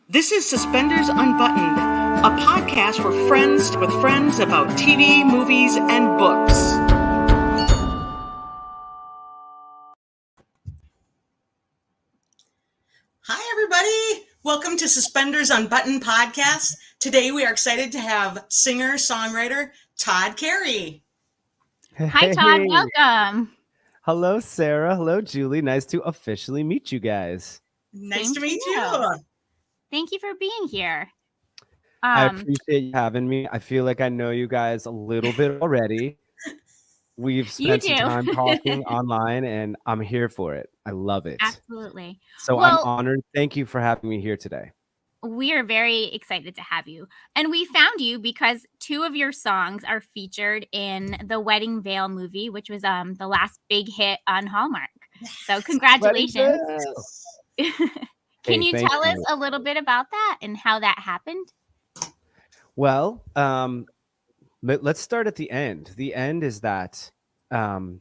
This is Suspenders Unbuttoned, a podcast for friends with friends about TV, movies, and books. Hi, everybody. Welcome to Suspenders Unbuttoned podcast. Today, we are excited to have singer-songwriter Todd Carey. Hi, Todd. Welcome. Hello, Sarah. Hello, Julie. Nice to officially meet you guys. Nice to meet you. Thank you for being here. I appreciate you having me. I feel like I know you guys a little bit already. We've spent some time talking online, and I'm here for it. I love it. Absolutely. So I'm honored. Thank you for having me here today. We are very excited to have you. And we found you because two of your songs are featured in the Wedding Veil movie, which was the last big hit on Hallmark. So congratulations. Can you tell us a little bit about that and how that happened? Well, let's start at the end. The end is that the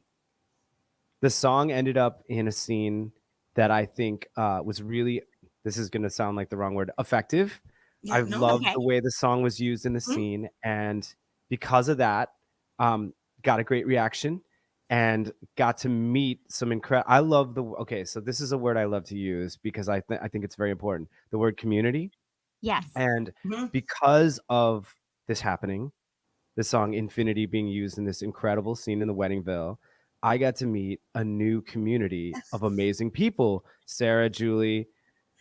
song ended up in a scene that I think was really, this is going to sound like the wrong word, effective. I loved the way the song was used in the scene. And because of that, got a great reaction and got to meet some incredible, I love so this is a word I love to use because I think it's very important. The word community. Yes. And because of this happening, the song Infinity being used in this incredible scene in the Wedding Veil, I got to meet a new community of amazing people. Sarah, Julie,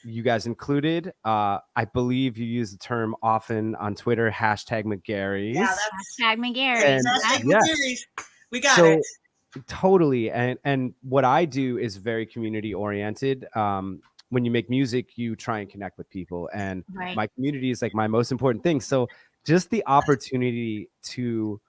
you guys included. I believe you use the term often on Twitter, #McGarry's. Yeah, that's #McGarry's. McGarry's. We got it. Totally. And what I do is very community oriented. When you make music, you try and connect with people. And my community is like my most important thing. So just the opportunity to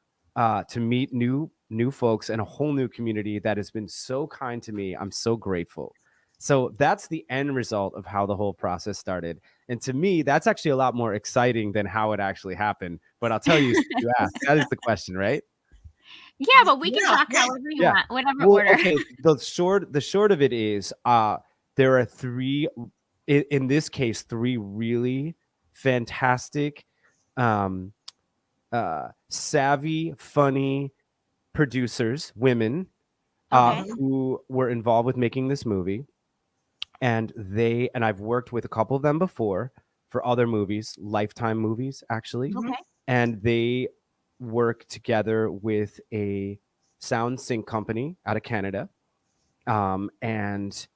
meet new folks and a whole new community that has been so kind to me. I'm so grateful. So that's the end result of how the whole process started. And to me, that's actually a lot more exciting than how it actually happened. But I'll tell you, you asked, that is the question, right? Yeah, but we can talk however you want, whatever order. Okay, the short of it is there are three, in this case, three really fantastic, savvy, funny producers, women, who were involved with making this movie. And I've worked with a couple of them before for other movies, Lifetime movies, actually. Okay. And they work together with a sound sync company out of Canada. And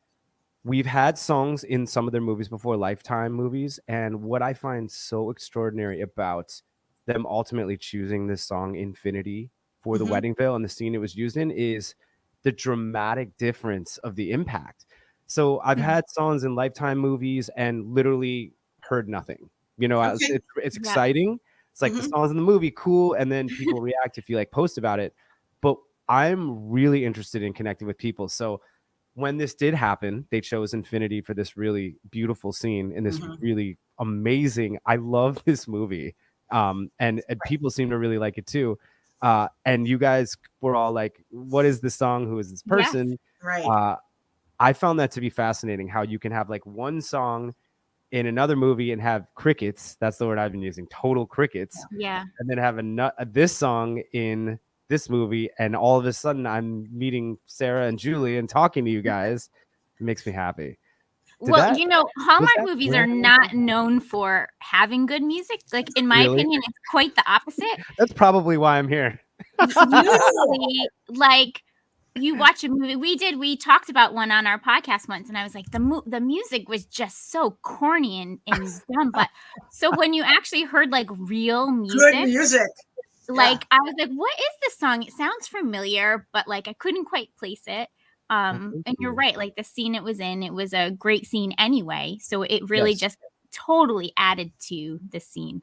we've had songs in some of their movies before, Lifetime movies. And what I find so extraordinary about them ultimately choosing this song Infinity for the Wedding Veil and the scene it was used in is the dramatic difference of the impact. So I've had songs in Lifetime movies and literally heard nothing. You know, it's exciting. It's like the songs in the movie, cool. And then people react if you like post about it. But I'm really interested in connecting with people. So when this did happen, they chose Infinity for this really beautiful scene in this really amazing, I love this movie. And people seem to really like it too. And you guys were all like, what is this song? Who is this person? Yes. Right. I found that to be fascinating, how you can have like one song in another movie and have crickets. That's the word I've been using. Total crickets. Yeah. And then have this song in this movie. And all of a sudden I'm meeting Sarah and Julie and talking to you guys. It makes me happy. Hallmark movies are not known for having good music. Like, in my opinion, it's quite the opposite. That's probably why I'm here. Usually, like, you watch a movie. We talked about one on our podcast once, and I was like, the music was just so corny and dumb. But so when you actually heard like real music, good music, like I was like, what is this song? It sounds familiar, but like I couldn't quite place it. And you're right, like the scene it was in, it was a great scene anyway. So it really just totally added to the scene.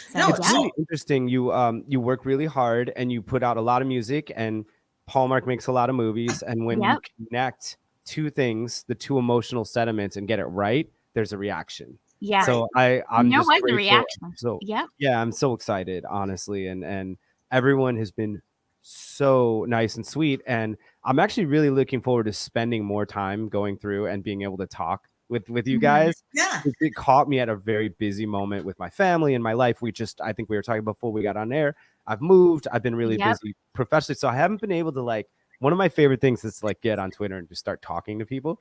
So, it's really interesting. You work really hard and you put out a lot of music, and Hallmark makes a lot of movies. And when you connect two things, the two emotional sentiments, and get it right, there's a reaction. Yeah. So I'm just grateful. The reaction. So yeah, I'm so excited, honestly, and everyone has been so nice and sweet, and I'm actually really looking forward to spending more time going through and being able to talk with you Mhm. guys. Yeah. It caught me at a very busy moment with my family and my life. I think we were talking before we got on air. I've moved. I've been really Yep. busy professionally, so I haven't been able to like. One of my favorite things is to like get on Twitter and just start talking to people.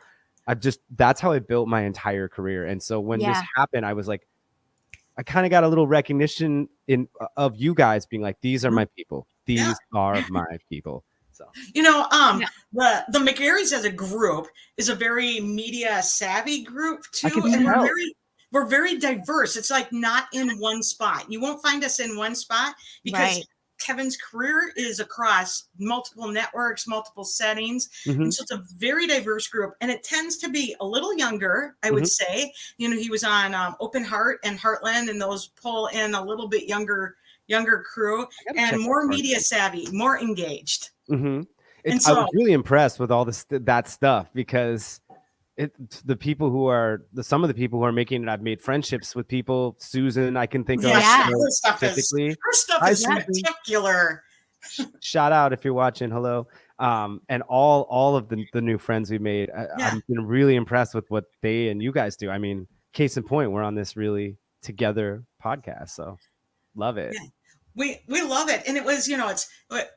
That's how I built my entire career. And so when this Yeah. happened, I was like, I kind of got a little recognition of you guys being like, these are my people. Yeah. These are my people. So You know, Yeah. the McGarrys as a group is a very media savvy group I too, can and tell. we're very diverse. It's like not in one spot. You won't find us in one spot because Right. Kevin's career is across multiple networks, multiple settings. Mhm. And so it's a very diverse group. And it tends to be a little younger, I would Mhm. say. You know, he was on Open Heart and Heartland, and those pull in a little bit younger crew I gotta and check more that part. media savvy, more engaged. Mhm. And I was so, really impressed with all that stuff because the people who are some of the people who are making it. I've made friendships with people. Susan, I can think of Yeah. her stuff is specifically. her stuff is Susan. spectacular. Shout out if you're watching. Hello. And all of the new friends we made. Yeah. I've been really impressed with what they and you guys do. I mean, case in point, we're on this really together podcast. So love it. Yeah. We love it. And it was, you know, it's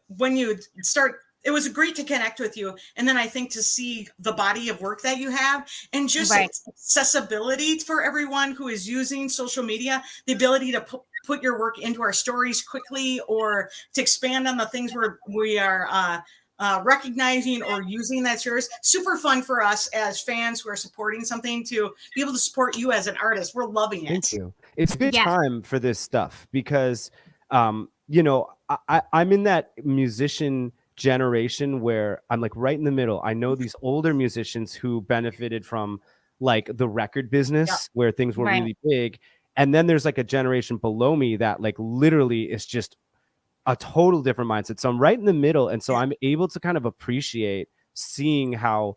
when you start, it was great to connect with you. And then I think to see the body of work that you have and just Right. accessibility for everyone who is using social media, the ability to put your work into our stories quickly or to expand on the things we are recognizing or using that's yours. Super fun for us as fans who are supporting something to be able to support you as an artist. We're loving it. Thank you. It's a good Yeah. time for this stuff because, you know, I'm in that musician generation where I'm like right in the middle. I know these older musicians who benefited from like the record business where things were Right. really big. And then there's like a generation below me that like literally is just a total different mindset. So I'm right in the middle. And so Yeah. I'm able to kind of appreciate seeing how,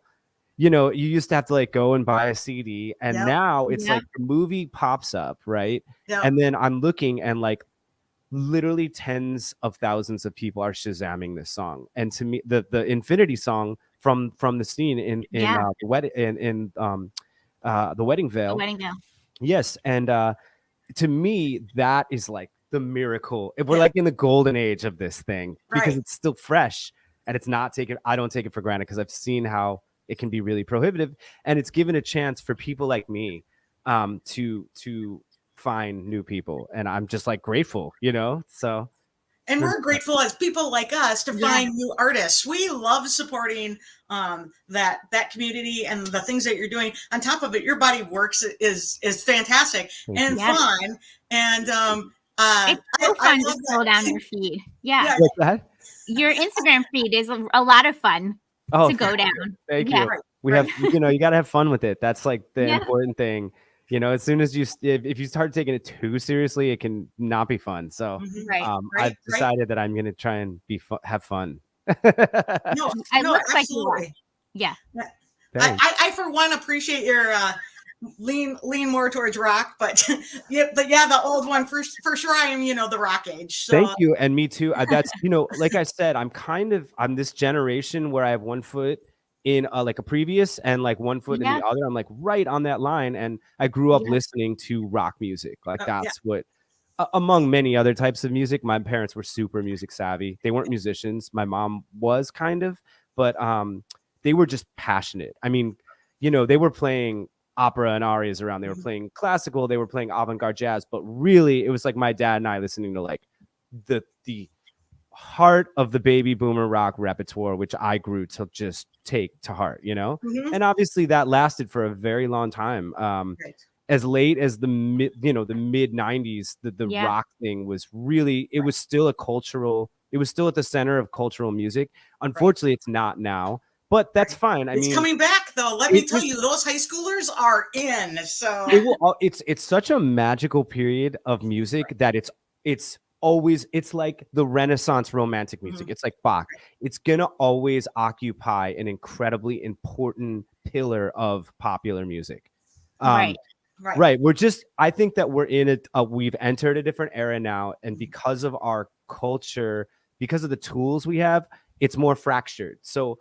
you know, you used to have to like go and buy a CD and Yep. now it's Yep. like the movie pops up, right? Yep. And then I'm looking and like literally tens of thousands of people are shazamming this song. And to me, the Infinity song from the scene in Yeah. the wedding in the Wedding The Veil. Wedding Veil. Yes, and to me that is like the miracle. If we're Yeah. like in the golden age of this thing because Right. it's still fresh and it's not taken. I don't take it for granted because I've seen how it can be really prohibitive, and it's given a chance for people like me to find new people, and I'm just like grateful, you know. So And we're grateful as people like us to Yeah. find new artists. We love supporting that community and the things that you're doing. On top of it, your body of works is fantastic Thank and you. Yes. fun. And It's so I fun to love scroll that. down your feed. Yeah. Yeah. What's that? Your Instagram feed is a lot of fun Oh, to go thank you. down. Thank Yeah. you. Right, We right. have, you know, you got to have fun with it. That's like the Yeah. important thing. You know, as soon as if you start taking it too seriously, it can not be fun. So Mhm. Right. Right, I've right. decided that I'm going to try and have fun. No, It no, looks like you are. absolutely. Yeah. Thanks. I for one appreciate your lean more towards rock, but yeah, the old one for sure. I am, you know, the rock age. So Thank you. And me too. That's, you know, like I said, I'm this generation where I have one foot in like a previous and like one foot in Yeah. the other. I'm like right on that line. And I grew up Yeah. listening to rock music. Like yeah. that's what, among many other types of music, my parents were super music savvy. They weren't musicians. My mom was kind of, but they were just passionate. I mean, you know, they were playing opera and arias around. They were playing classical. They were playing avant-garde jazz. But really, it was like my dad and I listening to like the heart of the baby boomer rock repertoire, which I grew to just take to heart, you know. Mhm. And obviously, that lasted for a very long time. Right. As late as the mid 90s, the Yeah. rock thing was really, it was still a cultural, it was still at the center of cultural music. Unfortunately, it's not now, but that's fine. I It's mean, coming back though. Let me it tell is- you, those high schoolers are in. So it will, it's such a magical period of music that it's always, it's like the Renaissance romantic music. It's like Bach. It's gonna always occupy an incredibly important pillar of popular music. Right. right. We're just, I think that we're in we've entered a different era now. And because of our culture, because of the tools we have, it's more fractured. So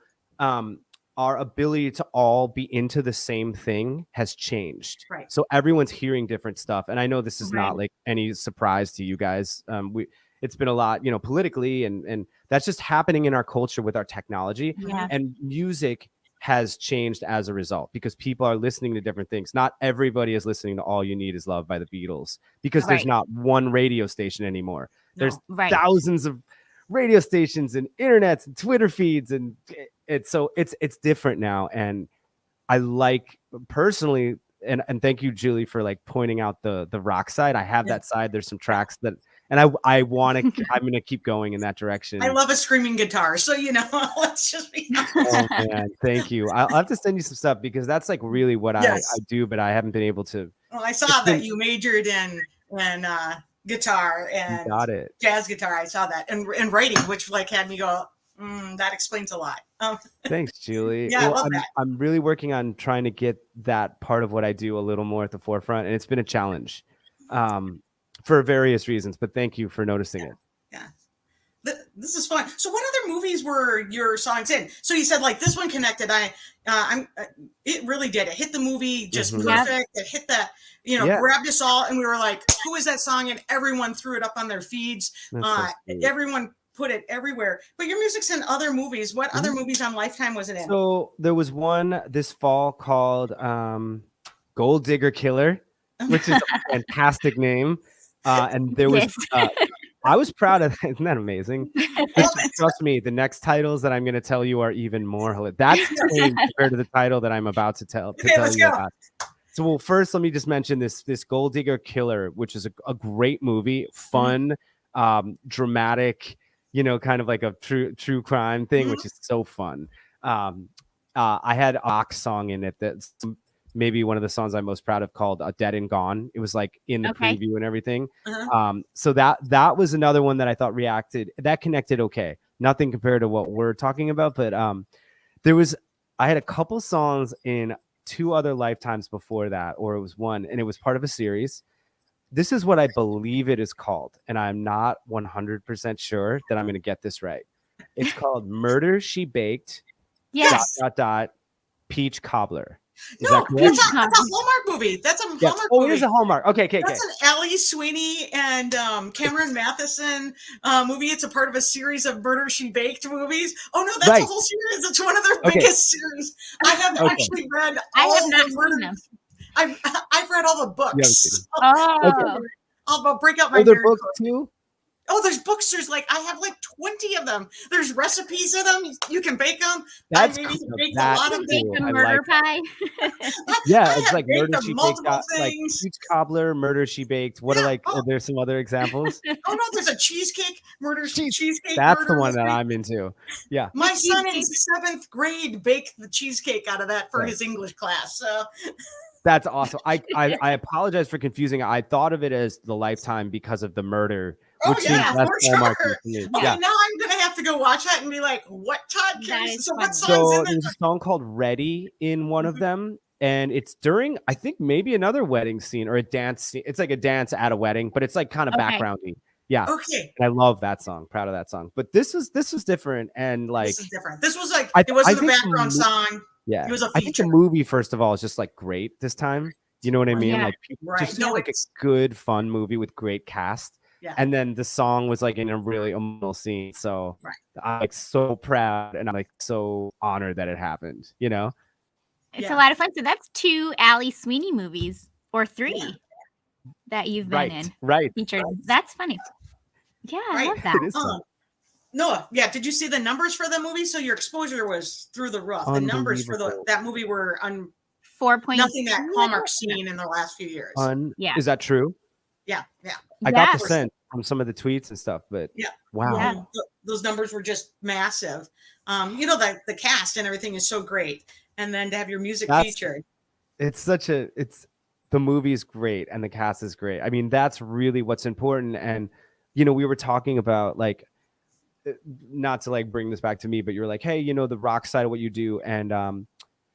our ability to all be into the same thing has changed. Right. So everyone's hearing different stuff. And I know this is Right. not like any surprise to you guys. It's been a lot, you know, politically, and that's just happening in our culture with our technology. Yeah. And music has changed as a result because people are listening to different things. Not everybody is listening to All You Need Is Love by the Beatles because there's Right. not one radio station anymore. There's No. Right. thousands of radio stations and internets and Twitter feeds, and it's different now. And I like personally, and thank you, Julie, for like pointing out the rock side. I have that side. There's some tracks that, and I want to, I'm going to keep going in that direction. I love a screaming guitar. So, you know, let's just be honest. Oh man, thank you. I'll have to send you some stuff because that's like really what I do, but I haven't been able to. Well, I saw that you majored in guitar and got it. jazz guitar. I saw that and writing, which like had me go, that explains a lot. Thanks, Julie. Yeah, I love that. I'm really working on trying to get that part of what I do a little more at the forefront, and it's been a challenge for various reasons. But thank you for noticing it. Yeah. This is fun. So, what other movies were your songs in? So you said like this one connected. It really did. It hit the movie just perfect. It hit that, grabbed us all, and we were like, "Who is that song?" And everyone threw it up on their feeds. Everyone put it everywhere. But your music's in other movies. What other movies on Lifetime was it in? So there was one this fall called Gold Digger Killer, which is a fantastic name. And there was. I was proud of that. Isn't that amazing? Trust me, the next titles that I'm going to tell you are even more hilarious. That's compared to the title that I'm about to tell you about. So, well, first, let me just mention this Gold Digger Killer, which is a great movie, fun, dramatic, kind of like a true crime thing, which is so fun. I had a rock song in it that's maybe one of the songs I'm most proud of called Dead and Gone. It was like in the preview and everything. So that was another one that I thought that connected okay. Nothing compared to what we're talking about, but I had a couple songs in 2 other lifetimes before that, or it was one, and it was part of a series. This is what I believe it is called, and I'm not 100% sure that I'm going to get this right. It's called Murder, She Baked, ... Peach Cobbler. Is no, that's a Hallmark movie. That's a Hallmark movie. Oh, it is a Hallmark. Okay. That's an Ellie Sweeney and Cameron Matheson movie. It's a part of a series of Murder, She Baked movies. Oh, no, that's a whole series. It's one of their biggest series. I have actually read all the Murder. I've read all the books. I'll break out my books too. Oh, there's books. There's I have 20 of them. There's recipes in them. You can bake them. That's a lot of them. Murder pie. It's like Murder She Baked, like Peach Cobbler, Murder She Baked. What are there's some other examples? Oh no, there's a cheesecake, cheesecake. That's the one that I'm into. Yeah. My son in 7th grade baked the cheesecake out of that for his English class. So that's awesome. I apologize for confusing. I thought of it as the Lifetime because of the murder. Oh yeah, for sure. Okay, now I'm gonna have to go watch that and be like, "What, Todd Carey?" So what songs in there's a song called "Ready" in one of them, and it's during I think maybe another wedding scene or a dance scene. It's like a dance at a wedding, but it's like kind of backgroundy. Yeah. Okay. And I love that song. Proud of that song. But this was different, and this is different. This was it wasn't a background song. Yeah. It was a feature. I think the movie, first of all, is just great this time. You know what I mean? Yeah. Like people just a good, fun movie with great cast. Yeah. And then the song was in a really emotional scene. So I'm so proud and I'm so honored that it happened, It's a lot of fun. So that's 2 Allie Sweeney movies or 3 that you've been in. Right. Featured. That's funny. Yeah, I love that. It is fun. Noah, did you see the numbers for the movie? So your exposure was through the roof. The numbers for that movie were 4.2. Nothing that Hallmark's seen in the last few years. Is that true? Yeah. I got the sense from some of the tweets and stuff, but wow. Yeah. Those numbers were just massive. The cast and everything is so great. And then to have your music featured. The movie is great and the cast is great. I mean, that's really what's important. And, we were talking about not to bring this back to me, but you're like, hey, the rock side of what you do. And,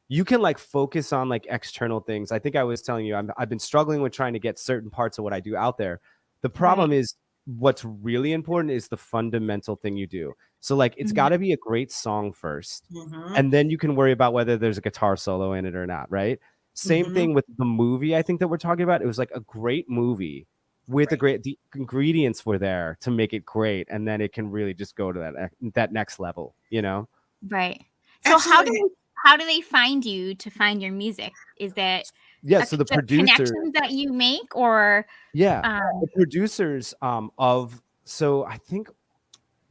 you can focus on external things. I think I was telling you, I've been struggling with trying to get certain parts of what I do out there. The problem is what's really important is the fundamental thing you do. So like it's Mhm. got to be a great song first, Mhm. and then you can worry about whether there's a guitar solo in it or not, right? Same Mhm. thing with the movie I think that we're talking about. It was like a great movie with a Right. great, the ingredients were there to make it great, and then it can really just go to that next level, you know? Right. So Absolutely. how do they find you to find your music? Is it Yeah, a so the just producer, connections that you make or, yeah, the um producers of, so I think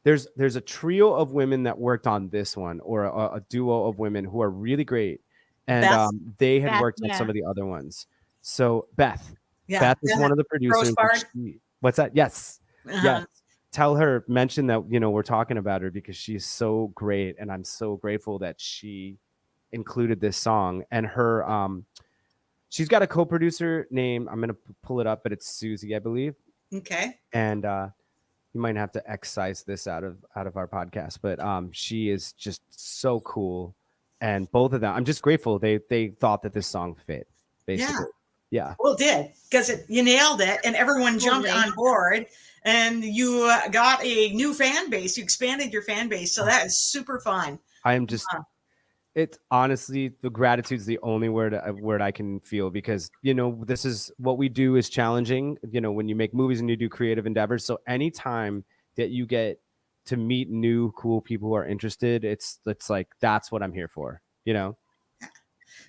there's a trio of women that worked on this one, or a duo of women who are really great, and Beth. they had Beth, worked on some yeah. of the other ones. So Beth, Yeah. Beth is Beth one of the producers. And Rosebard. what's that? Yes, yes. Uh-huh. Tell her, mention that we're talking about her because she's so great, and I'm so grateful that she included this song. And her, she's got a co-producer name. I'm gonna pull it up, but it's Susie, I believe, Okay. and you might have to excise this out of our podcast, but she is just so cool, and both of them, I'm just grateful they thought that this song fit, Yeah. basically. Yeah, Well, it did, because you nailed it, and everyone jumped Totally. on board, and you got a new fan base. You expanded your fan base, so that is super fun. I am just, Uh, it's honestly, the gratitude's the only word I can feel, because this is what we do is challenging, when you make movies and you do creative endeavors. So anytime that you get to meet new cool people who are interested, it's like that's what I'm here for,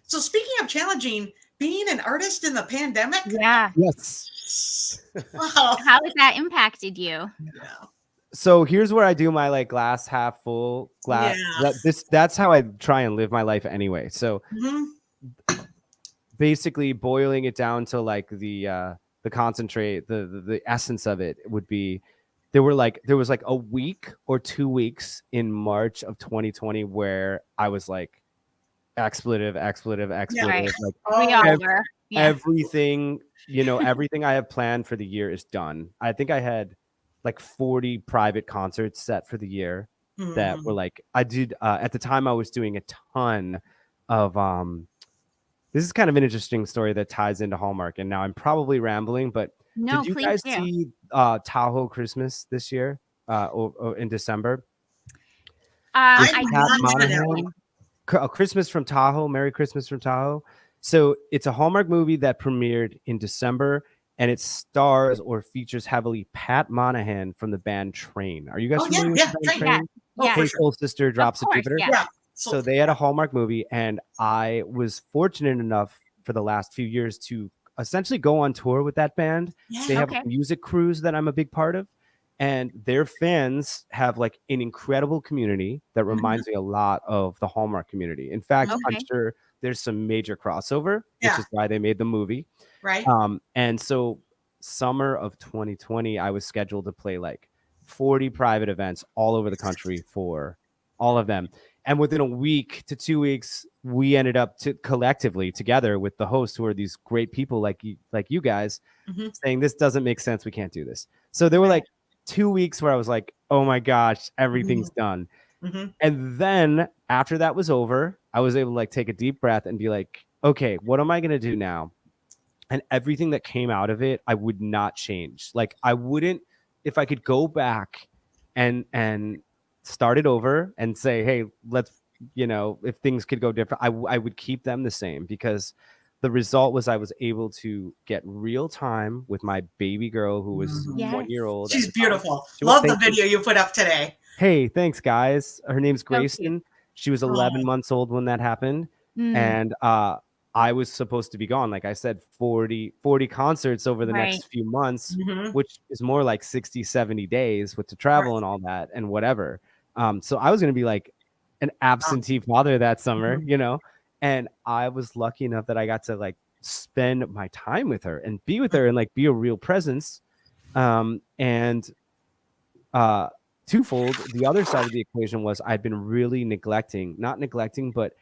So, speaking of challenging, being an artist in the pandemic, Yeah. Yes. wow. How has that impacted you? Yeah. So here's where I do my like glass half full glass. Yeah. That's how I try and live my life anyway. So Mhm. basically boiling it down to like the concentrate, the essence of it would be, there was like a week or 2 weeks in March of 2020 where I was like expletive, Right. like We Oh, all were. Yeah. everything, everything I have planned for the year is done. I think I had like 40 private concerts set for the year that were mhm. like, I did at the time I was doing a ton of this is kind of an interesting story that ties into Hallmark, and now I'm probably rambling, but No, did you please guys do. see Tahoe Christmas this year, in December with I'm I Pat did not unfortunately. know. Monahan? A Christmas from Tahoe, Merry Christmas from Tahoe. So it's a Hallmark movie that premiered in December, and it stars or features heavily Pat Monahan from the band Train. Are you guys Oh yeah, familiar with the yeah, band train. Yeah. Train? Oh, Yeah. for Hey sure. Soul Sister, Of Drops of course. Jupiter. Yeah. Yeah. So So they had a Hallmark movie, and I was fortunate enough for the last few years to essentially go on tour with that band. They yeah. have a Okay. music cruise that I'm a big part of, and their fans have like an incredible community that Mhm. reminds me a lot of the Hallmark community. In fact, I'm Okay. sure there's some major crossover, which Yeah. is why they made the movie. Right. And so summer of 2020, I was scheduled to play like 40 private events all over the country for all of them. And within a week to 2 weeks, we ended up to collectively together with the hosts, who are these great people like you guys, Mhm. saying this doesn't make sense. We can't do this. So there were Right. like 2 weeks where I was like, oh my gosh, everything's Mhm. done. Mhm. And then after that was over, I was able to like take a deep breath and be like, okay, what am I going to do now? And everything that came out of it, I would not change. Like I wouldn't, if I could go back and start it over and say, hey, let's, if things could go different, I would keep them the same, because the result was I was able to get real time with my baby girl, who was Mhm. 1 year Yes. old at She's the time. beautiful. Love the Thank you. video you put up today. Hey, thanks, guys. Her name's So cute. Grayson. She was Oh. 11 months old when that happened. Mm, And I was supposed to be gone. Like I said, 40 concerts over the right. next few months, Mhm. which is more like 60, 70 days with the Right. travel and all that and whatever. So I was going to be like an Wow. absentee father that summer, Mhm. and I was lucky enough that I got to like spend my time with her and be with Mhm. her and like be a real presence. And uh twofold, the other side of the equation was I'd been really not neglecting, but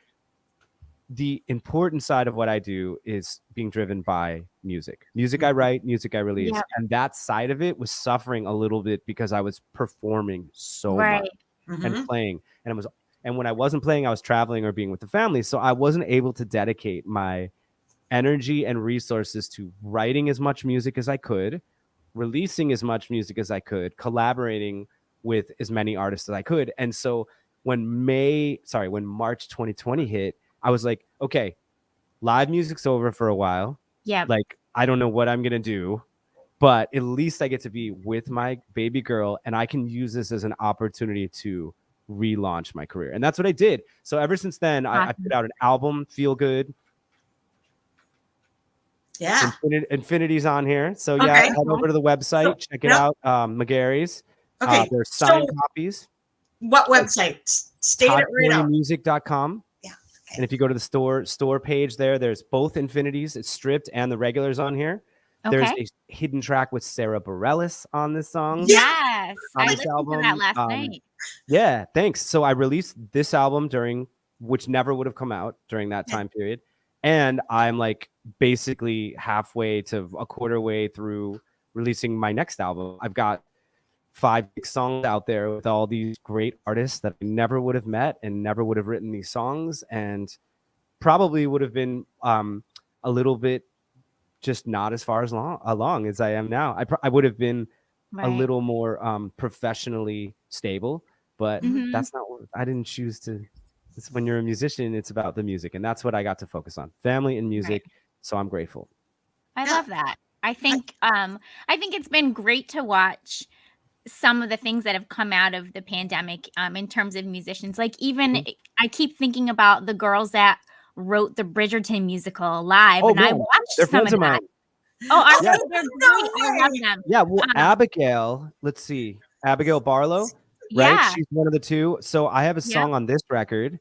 the important side of what I do is being driven by music I Mhm. write, music I release, Yeah. and that side of it was suffering a little bit because I was performing so much Right. and Mhm. playing, and when I wasn't playing, I was traveling or being with the family, so I wasn't able to dedicate my energy and resources to writing as much music as I could, releasing as much music as I could, collaborating with as many artists as I could. And so when March 2020 hit, I was like, okay, live music's over for a while. Yeah. Like, I don't know what I'm going to do, but at least I get to be with my baby girl, and I can use this as an opportunity to relaunch my career. And that's what I did. So ever since then, I put out an album, Feel Good. Yeah. Infinity's on here. So yeah, Okay. head over to the website, check it out. McGarry's. Okay. There's signed copies. What website? State it right out. ToddCareymusic.com. Yeah. Okay. And if you go to the store page there's both Infinities, it's stripped, and the regulars on here. Okay. There's a hidden track with Sarah Bareilles on this song. Yes. On I this listened album. to that last night. Yeah, thanks. So I released this album which never would have come out during that time period. And I'm like basically halfway to a quarter way through releasing my next album. I've got 5 songs out there with all these great artists that I never would have met and never would have written these songs, and probably would have been a little bit just not as far along as I am now. I would have been a little more professionally stable, but that's not what I didn't choose to. It's when you're a musician, it's about the music, and that's what I got to focus on, family and music. So I'm grateful. I love that. I think it's been great to watch some of the things that have come out of the pandemic in terms of musicians. Like even I keep thinking about the girls that wrote the Bridgerton musical live, and I watched They're some of that. Oh, they're great. I love them. Yeah, well, Abigail, let's see. Abigail Barlow, right? Yeah. She's one of the two. So I have a song on this record,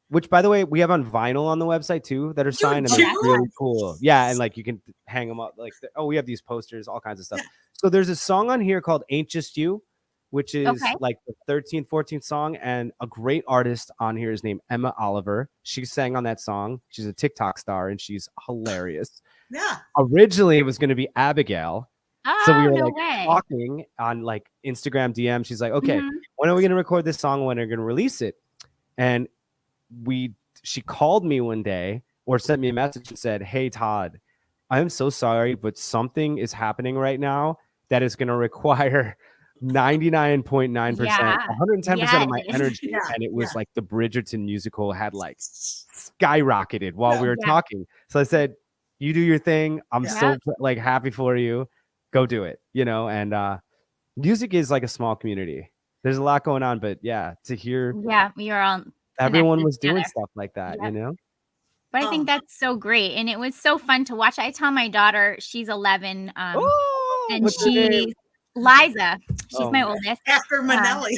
which, by the way, we have on vinyl on the website too that are signed, and they're really cool. Yeah, and like you can hang them up. Like, we have these posters, all kinds of stuff. So there's a song on here called "Ain't Just You," which is like the 13th, 14th song, and a great artist on here is named Emma Oliver. She sang on that song. She's a TikTok star, and she's hilarious. Yeah. Originally, it was going to be Abigail. Oh, So we were no like way. talking on like Instagram DM. She's like, okay, when are we going to record this song? When are we going to release it? And she called me one day or sent me a message and said, hey, Todd, I'm so sorry, but something is happening right now that is going to require 99.9%, 110% of my energy. And it was like the Bridgerton musical had like skyrocketed while we were talking. So I said, you do your thing. I'm so like happy for you. Go do it, and music is like a small community. There's a lot going on, but to hear we are all everyone was doing together. stuff like that, But I think that's so great, and it was so fun to watch. I tell my daughter, she's 11, and she's Liza. She's my oldest. After Manelli.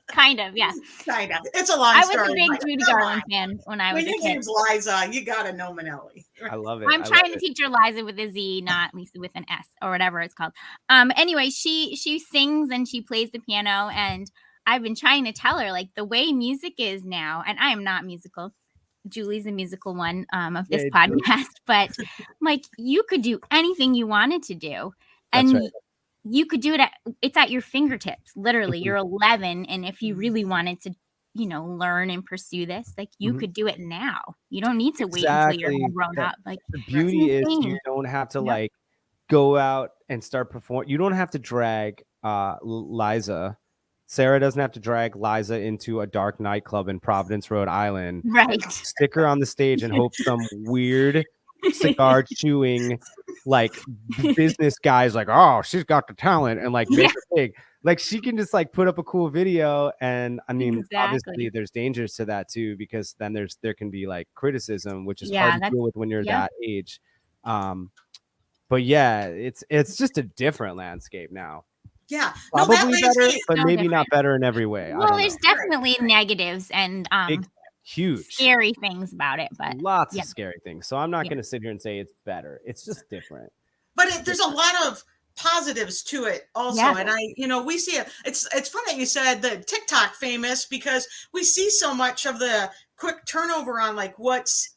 Kind of, yeah. Kind of. It's a long story. I was a big Judy Garland fan when I was a kid. When your name's Liza, you gotta know Manelli. I love it. I'm trying to teach her Liza with a Z, not Lisa with an S or whatever it's called. Anyway, she sings and she plays the piano, and I've been trying to tell her like the way music is now, and I am not musical. Julie's the musical one of this podcast, but like you could do anything you wanted to do, and you could do it it's at your fingertips. Literally, you're 11, and if you really wanted to, learn and pursue this, like you could do it now. You don't need to wait until you're all grown up. Like the beauty is you don't have to like go out and start performing. You don't have to drag Liza. Sarah doesn't have to drag Liza into a dark nightclub in Providence, Rhode Island. Right. Stick her on the stage and hope some weird cigar chewing like business guys like, oh, she's got the talent, and like make her big. Like she can just like put up a cool video, and I mean obviously there's dangers to that too, because then there can be like criticism, which is hard to deal with when you're that age. But it's just a different landscape now. Yeah, probably better, but maybe not better in every way. Well, there's definitely negatives and huge scary things about it, but lots of scary things. So I'm not going to sit here and say it's better. It's just different. But there's a lot of positives to it also, and we see it. It's fun that you said the TikTok famous, because we see so much of the quick turnover on like what's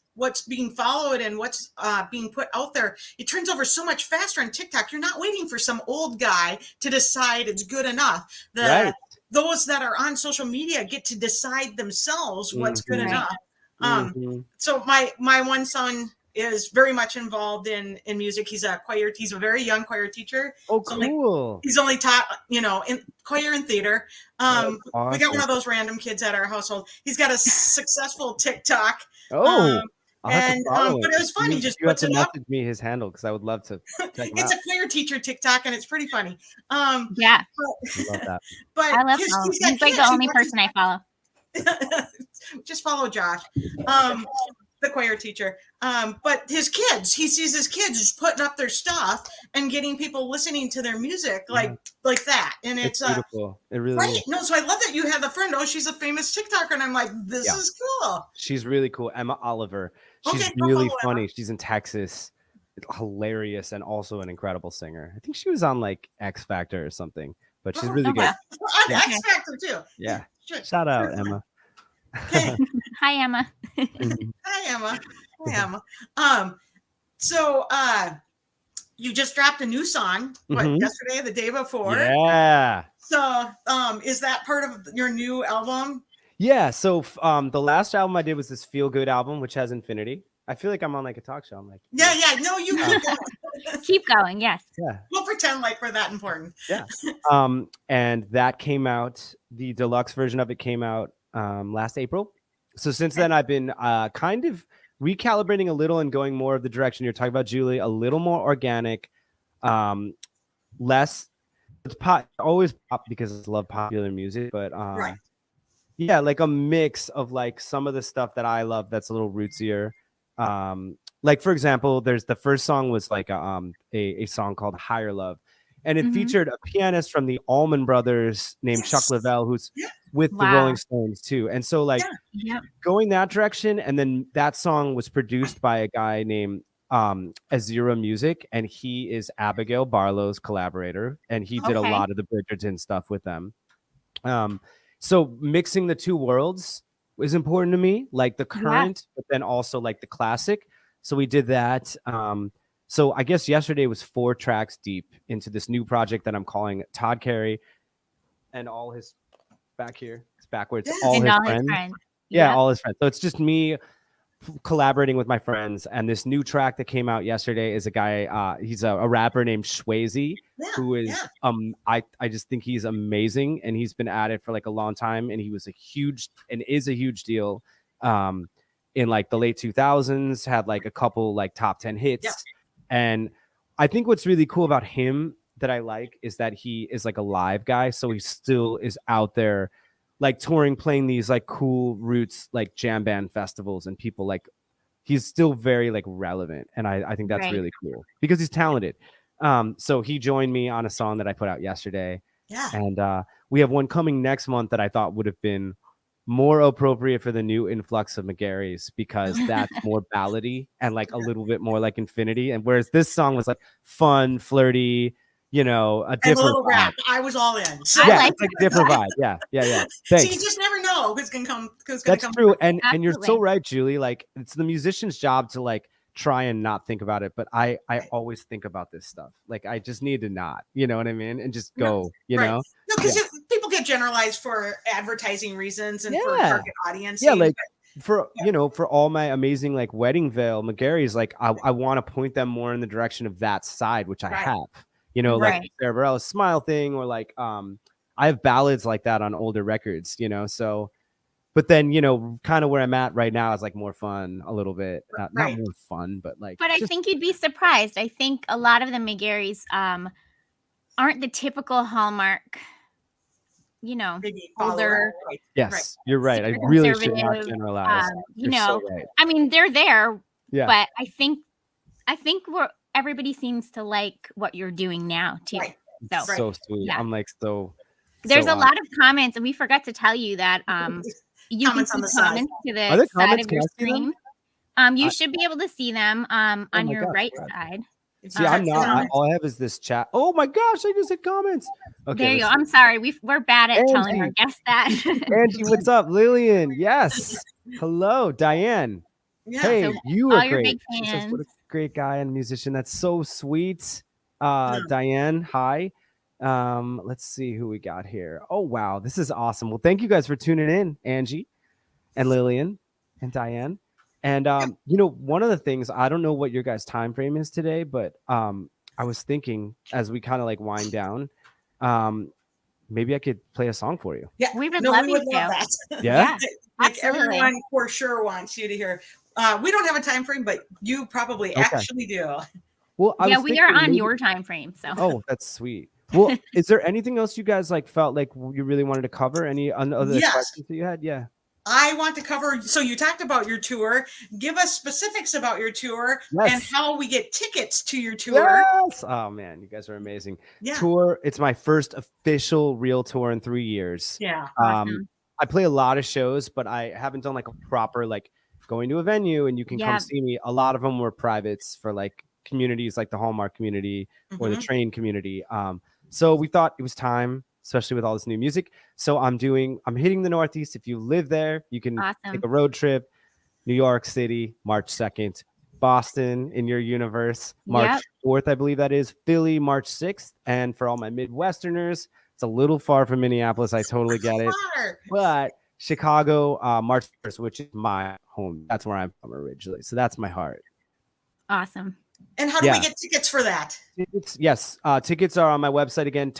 being followed and what's being put out there. It turns over so much faster on TikTok. You're not waiting for some old guy to decide it's good enough. Those that are on social media get to decide themselves what's good enough. So my one son is very much involved in music. He's a very young choir teacher. Oh, So, cool. he's only taught, in choir and theater. That's We got one awesome. of those random kids at our household. He's got a successful TikTok. Oh, I'll have to And follow but it. it was fun. He just You have puts to it up. message me his handle because I would love to check him out. It's a choir teacher TikTok, and it's pretty funny. Yeah, I love that. But I love he's him. got He's like kids. the He only watches- person I follow. Just follow Josh, the choir teacher. But his kids, he sees his kids just putting up their stuff and getting people listening to their music like that. And It's it's beautiful. It really right. is. No, so I love that you have a friend. Oh, she's a famous TikToker, and I'm like, this Yeah. is cool. She's really cool. Emma Oliver. She's Okay, go really follow funny. Emma. She's in Texas. Hilarious and also an incredible singer. I think she was on like X Factor or something, but she's really okay. good. On Yeah. X Factor too. Yeah. Sure. Shout out, Sure. Emma. Okay. Hi, Emma. Hi, Emma. Hi, Emma. So you just dropped a new song, Mhm. yesterday, the day before? Yeah. So is that part of your new album? Yeah. So the last album I did was this Feel Good album, which has Infinity. I feel like I'm on like a talk show. I'm like, Yeah. No, you keep going. Keep going. Yes. yeah. We'll pretend like we're that important. Yeah. And that came out, the deluxe version of it came out last April. So since then I've been kind of recalibrating a little and going more of the direction you're talking about, Julie, a little more organic, less it's pop, always pop because I love popular music, but Right. yeah, like a mix of like some of the stuff that I love that's a little rootsier. Like for example, there's the first song was like a song called Higher Love, and it Mhm. featured a pianist from the Allman Brothers named Chuck Yes. Leavell, who's Yeah. with the Wow. Rolling Stones too. And so like Yeah. Yep. going that direction, and then that song was produced by a guy named Azira Music, and he is Abigail Barlow's collaborator, and he did a Okay. lot of the Bridgerton stuff with them. So mixing the two worlds is important to me, like the current, but then also like the classic. So we did that. So I guess yesterday was 4 tracks deep into this new project that I'm calling Todd Carey and all his back here. It's backwards. Yes. All And his all friends. his friends. Yeah, Yep. all his friends. So it's just me collaborating with my friends. And this new track that came out yesterday is a guy, he's a rapper named Shwazy, Yeah. who is yeah. I just think he's amazing, and he's been at it for like a long time, and he was a huge deal in like the late 2000s, had like a couple like top 10 hits. Yeah. And I think what's really cool about him that I like is that he is like a live guy, so he still is out there like touring, playing these like cool roots like jam band festivals, and people like he's still very like relevant, and I think that's Right. really cool because he's talented. So he joined me on a song that I put out yesterday, Yeah. and we have one coming next month that I thought would have been more appropriate for the new influx of McGarry's, because that's more ballady and like a little bit more like Infinity, and whereas this song was like fun, flirty, a And a different little vibe. rap. I was all in. So, I Yeah, like it's like a different vibe. Yeah. so Thanks. you just never know who's gonna come. Who's gonna That's come? true, and you're so Absolutely. right, Julie. Like it's the musician's job to like try and not think about it, but I always think about this stuff. Like I just need to not, you know what I mean, and just go, you Right. know. No, because people get generalized for advertising reasons and for Yeah. target audience. Yeah, like for for all my amazing like wedding veil McGarry's, like I want to point them more in the direction of that side, which I Right. have. Like Right. Sarah Bareilles Smile thing, or like I have ballads like that on older records, so. But then, kind of where I'm at right now is like more fun a little bit. Not Right. more fun, but like. But I think you'd be surprised. I think a lot of the McGarrys aren't the typical Hallmark, maybe older. Right. Yes, you're right. I super really should not conservative, generalize. you You're so know. right. I mean, they're there, Yeah. but I think everybody seems to like what you're doing now too. Right. So So sweet. yeah. I'm like so. There's so a on. lot of comments, and we forgot to tell you that you can Comments see on the side. comments to the Are there side comments? of Can your I see them? screen. You should be able to see them on my your gosh, right wow. side. See, I'm so not. All I have is this chat. Oh my gosh! I just hit comments. Okay. There you go. let's I'm sorry. We're bad at telling our Angie. guests that. see. Angie, what's up? Lillian, yes. Hello, Diane. Yeah. Hey, So you all are your great. big She says, what a fans. great guy and musician. That's so sweet. Yeah. Diane, hi. Let's see who we got here. Oh wow, this is awesome. Well, thank you guys for tuning in, Angie and Lillian and Diane. And one of the things, I don't know what your guys' time frame is today, but I was thinking as we kind of like wind down, maybe I could play a song for you. Yeah, We would no, love we you would love to. that. Yeah? Like Absolutely. everyone for sure wants you to hear. We don't have a time frame, but you probably Okay. actually do. Well, I Yeah, was we thinking are on maybe- your time frame. So Oh, that's sweet. Well, is there anything else you guys like felt like you really wanted to cover? Any other Yes. questions that you had? Yeah. I want to cover. So you talked about your tour. Give us specifics about your tour and Yes. how we get tickets to your tour. Yes. Oh man, you guys are amazing. Yeah. Tour. It's my first official real tour in 3 years. Yeah. awesome. I play a lot of shows, but I haven't done like a proper like going to a venue and you can Yeah. come see me. A lot of them were privates for like communities like the Hallmark community or the Mhm. train community. So we thought it was time, especially with all this new music. So I'm hitting the Northeast. If you live there, you can Awesome. take a road trip. New York City, March 2nd. Boston in your universe, March Yep. 4th, I believe that is. Philly, March 6th. And for all my Midwesterners, it's a little far from Minneapolis. I totally get it. Far. But Chicago, March 1st, which is my home. That's where I'm from originally. So that's my heart. Awesome. And how do we Yeah. get tickets for that? Yes. Tickets are on my website again,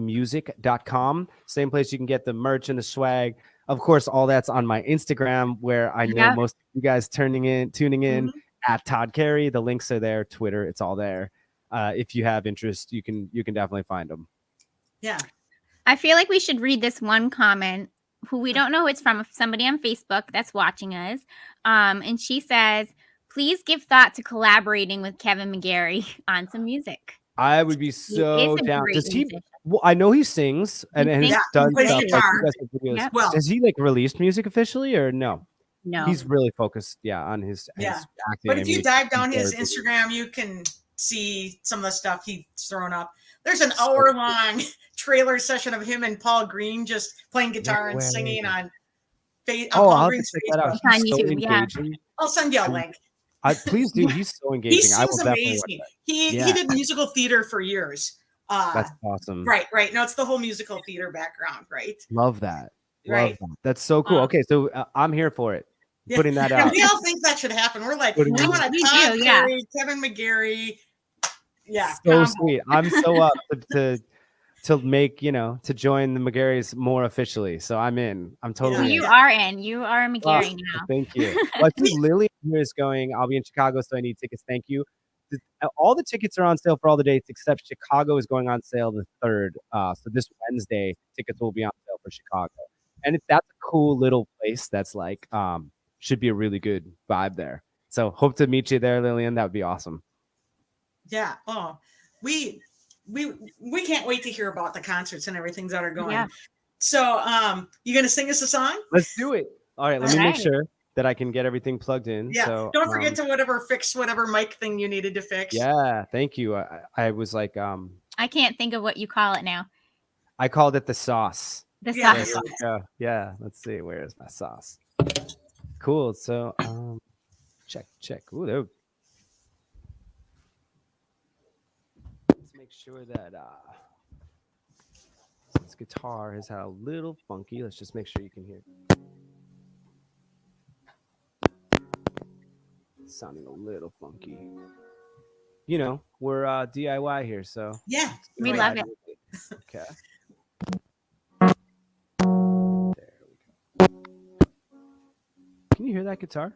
toddcareymusic.com. Same place you can get the merch and the swag. Of course, all that's on my Instagram, where I know Yeah. most of you guys tuning in Mhm. at Todd Carey. The links are there. Twitter, it's all there. If you have interest, you can definitely find them. Yeah. I feel like we should read this one comment who we don't know who it's from, somebody on Facebook that's watching us. And she says, please give thought to collaborating with Kevin McGarry on some music. I would be He so is a down. great Does he? musician. Well, I know he sings and He he's sings. done He plays stuff. guitar. Like, you guys have videos. Yep. Well, Does he like release music officially or no? No. He's really focused, on his Yeah. acting. But if you dive down his very busy. Instagram, you can see some of the stuff he's thrown up. There's an So- hour-long trailer session of him and Paul Green just playing guitar and way. singing on Oh, Paul I'll have to Green's check that out. Facebook. On He's so YouTube, yeah. engaging. I'll send you a link. Please do. He's so engaging. He I will sings definitely watch amazing. that. He Yeah. did musical theater for years. That's awesome. Right. No, it's the whole musical theater background, right? Love that. Right. Love that. That's so cool. Um, Okay, so I'm here for it. Yeah. Putting that And out. we all think that should happen. We're like, What do I you want a We Todd do, yeah. Carey, Kevin McGarry. Yeah. So combo. sweet. I'm so up to make, to join the McGarrys more officially. So I'm in. I'm totally You in. are in. You are a Oh, McGarry now. thank you. Well, I see Lily here is going. I'll be in Chicago, so I need tickets. Thank you. All the tickets are on sale for all the dates except Chicago is going on sale the 3rd. So this Wednesday, tickets will be on sale for Chicago. And that's a cool little place that's like should be a really good vibe there. So hope to meet you there, Lillian. That would be awesome. Yeah. Oh, we can't wait to hear about the concerts and everything that are going. Yeah. So, you gonna sing us a song? Let's do it. All right, let me make Alright. sure that I can get everything plugged in. Yeah. So Don't forget to fix whatever mic thing you needed to fix. Yeah, thank you. I was like I can't think of what you call it now. I called it the sauce. The Yeah. sauce. There we go. Yeah, let's see. Where is my sauce? Cool. So check. Ooh, there. Let's make sure that this guitar has had a little funky. Let's just make sure you can hear. It's sounding a little funky. We're DIY here, so Yeah. We Right. love it. Okay. There we go. Can you hear that guitar?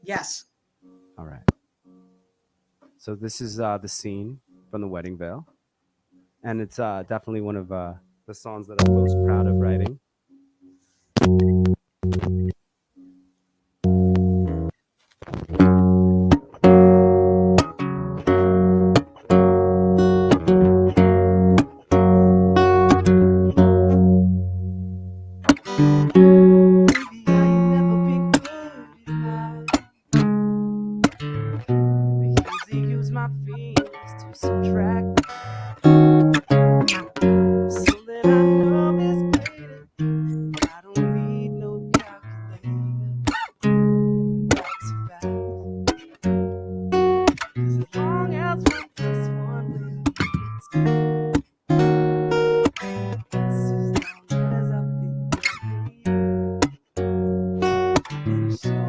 Yes. All right. So this is the scene from the Wedding Veil, and it's definitely one of the songs that I'm most proud of writing. So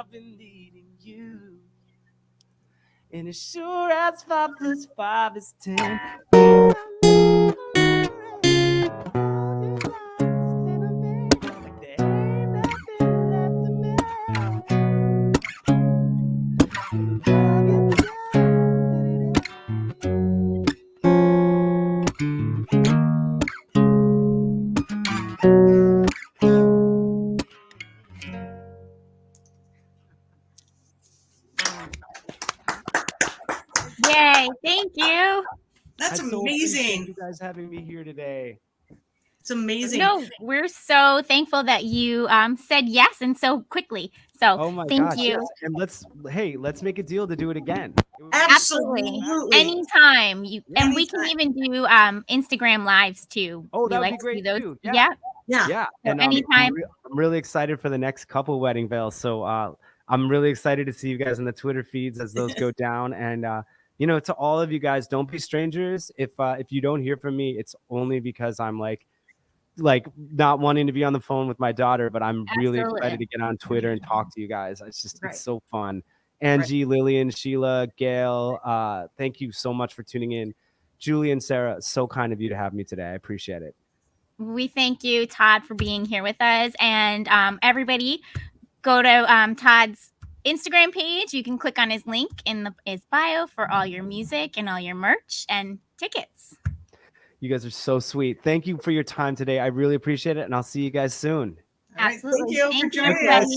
I've been needing you. And as sure as 5 + 5 is 10. Yay, thank you. That's I so appreciate amazing. you guys having me here today. It's amazing. No, we're so thankful that you said yes and so quickly. So Oh my thank gosh, you. yes. And let's make a deal to do it again. Absolutely. Anytime and we can Anytime. even do Instagram lives too. Oh, We that would like be to do great those. too. Yeah. Yeah. Yeah, So and anytime. I'm really excited for the next couple wedding veils. So I'm really excited to see you guys on the Twitter feeds as those go down. And you know, to all of you guys, don't be strangers. If you don't hear from me, it's only because I'm like not wanting to be on the phone with my daughter, but I'm really excited to get on Twitter and talk to you guys. It's Right. so fun. Angie, Lillian, Sheila, Gail, thank you so much for tuning in. Julie and Sarah, so kind of you to have me today. I appreciate it. We thank you, Todd, for being here with us. And everybody, go to Todd's Instagram page. You can click on his link in his bio for all your music and all your merch and tickets. You guys are so sweet. Thank you for your time today. I really appreciate it, and I'll see you guys soon. All right. Thank you for joining us.